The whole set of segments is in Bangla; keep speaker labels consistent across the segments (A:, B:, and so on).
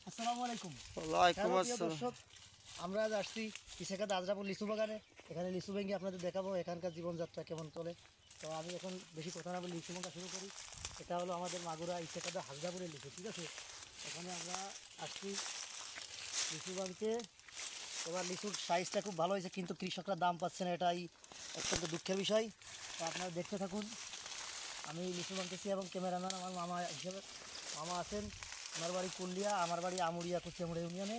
A: আসসালামু আলাইকুম।
B: ওয়ালাইকুম আসসালাম।
A: দর্শক, আমরা আজ আসছি ইসাখাদা আজরাপুর লিচু বাগানে। এখানে লিচু ভেঙে আপনাদের দেখাবো এখানকার জীবনযাত্রা কেমন চলে। তো আমি এখন বেশি কথা না বলে লিচু ভাঙা শুরু করি। এটা হলো আমাদের মাগুরা ইসাখাদা হাজরাপুরের লিচু, ঠিক আছে। এখানে আমরা আসছি লিচু ভাঙতে। এবার লিচুর সাইজটা খুব ভালো হয়েছে, কিন্তু কৃষকরা দাম পাচ্ছে না, এটাই অত্যন্ত দুঃখের বিষয়। তো আপনারা দেখতে থাকুন। আমি লিচু ভাঙতেছি এবং ক্যামেরাম্যান আমার মামা হিসেবে মামা আছেন। আমার বাড়ি কুলিয়া, আমার বাড়ি আমুরিয়া কুচিয়ামুড়া ইউনিয়নে।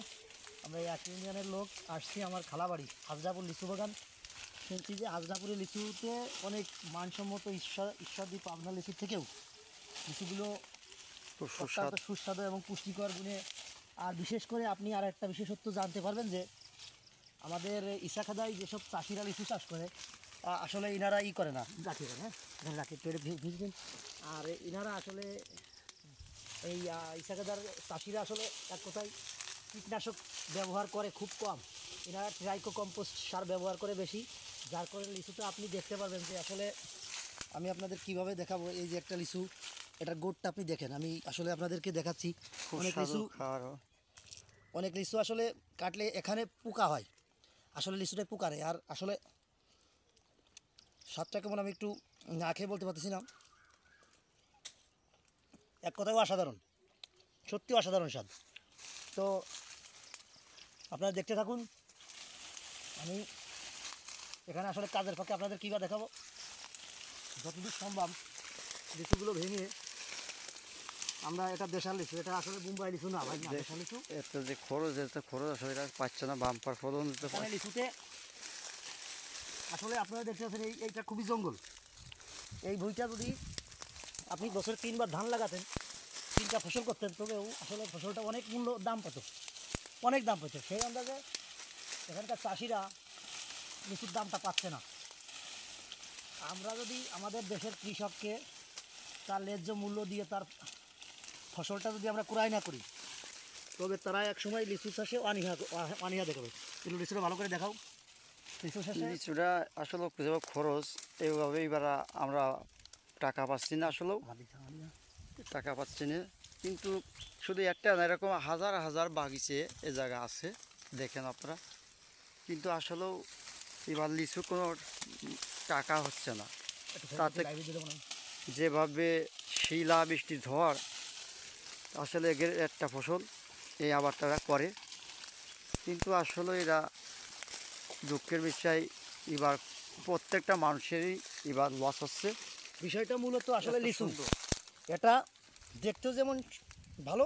A: আমরা এই এক ইউনিয়নের লোক আসছি আমার খালা বাড়ি হাজরাপুর লিচু বাগান। শুনছি যে হাজরাপুরের লিচুতে অনেক মানসম্মত ঈশ্বরদী পাবনা লিচুর থেকেও লিচুগুলো অত্যন্ত সুস্বাদু এবং পুষ্টিকর গুণে। আর বিশেষ করে আপনি আর একটা বিশেষত্ব জানতে পারবেন যে আমাদের ইসাখাদায় যেসব চাষিরা লিচু চাষ করে আসলে ইনারা করে না, রাখি করে, হ্যাঁ রাখি ভিজবেন। আর ইনারা আসলে এই ইসাখাদার চাষিরা আসলে এক কথায় কীটনাশক ব্যবহার করে খুব কম। এনারা ট্রাইকো কম্পোস্ট সার ব্যবহার করে বেশি, যার কারণে লিচুতে আপনি দেখতে পারবেন যে আসলে আমি আপনাদের কিভাবে দেখাবো। এই যে একটা লিচু, এটার গোটটা আপনি দেখেন, আমি আসলে আপনাদেরকে দেখাচ্ছি। অনেক লিচু আসলে কাটলে এখানে পোকা হয়, আসলে লিচুটাই পোকারে। আর আসলে স্বাদটা কেমন আমি একটু না খেয়ে বলতে পারতেছি না। এক কথায় অসাধারণ, সত্যি অসাধারণ স্বাদ। তো আপনারা দেখতে থাকুন। আমি এখানে আসলে কাজের ফাঁকে আপনাদের কীভাবে দেখাবো, যতদূর সম্ভব লিচুগুলো ভেঙে আমরা এটা দেশাল লিচু, এটা আসলে মুম্বাই লিচু না ভাই, দেশাল লিচু।
B: এটা যে খরচ, এটা খরচ আসলে এটা পাচ্ছে না, বাম্পার ফলন দিতে পারে
A: লিচুতে। আসলে আপনারা দেখতে পাচ্ছেন এইটা খুবই জঙ্গল। এই বইটা যদি আপনি বছরে 3 বার ধান লাগাতেন, 3টা ফসল করতেন, তবেও আসলে ফসলটা অনেক মূল্য দাম পেত, অনেক দাম পেত। সেই আন্দাজে এখানকার চাষিরা লিচুর দামটা পাচ্ছে না। আমরা যদি আমাদের দেশের কৃষককে তার ন্যায্য মূল্য দিয়ে তার ফসলটা যদি আমরা ক্রয় না করি, তবে তারা একসময় লিচু চাষে অনীহা দেখাবে। কিন্তু লিচুটা ভালো করে দেখাও।
B: লিচুটা আসলে খরচ, এইভাবে এবার আমরা টাকা পাচ্ছি না, আসলেও টাকা পাচ্ছি না। কিন্তু শুধু একটা না, এরকম হাজার হাজার বাগিচে এ জায়গা আছে, দেখেন আপনারা। কিন্তু আসলেও এবার লিচু কোনো টাকা হচ্ছে না। তাতে যেভাবে শিলা বৃষ্টি ঝড়, আসলে এর একটা ফসল এই আবার তারা করে, কিন্তু আসলে এরা দুঃখের বিষয়। এবার প্রত্যেকটা মানুষেরই এবার লস হচ্ছে।
A: বিষয়টা মূলত আসলে লিচু, এটা দেখতেও যেমন ভালো,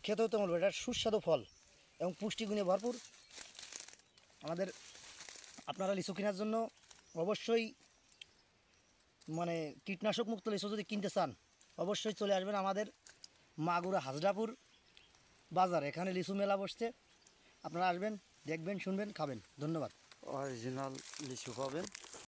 A: খেতেও তেমন ভালো। এটা সুস্বাদু ফল এবং পুষ্টিগুণে ভরপুর। আপনারা লিচু কেনার জন্য অবশ্যই মানে কীটনাশক মুক্ত লিচু যদি কিনতে চান, অবশ্যই চলে আসবেন আমাদের মাগুরা হাজরাপুর বাজার। এখানে লিচু মেলা বসছে, আপনারা আসবেন, দেখবেন, শুনবেন, খাবেন। ধন্যবাদ।
B: অরিজিনাল লিচু পাবেন।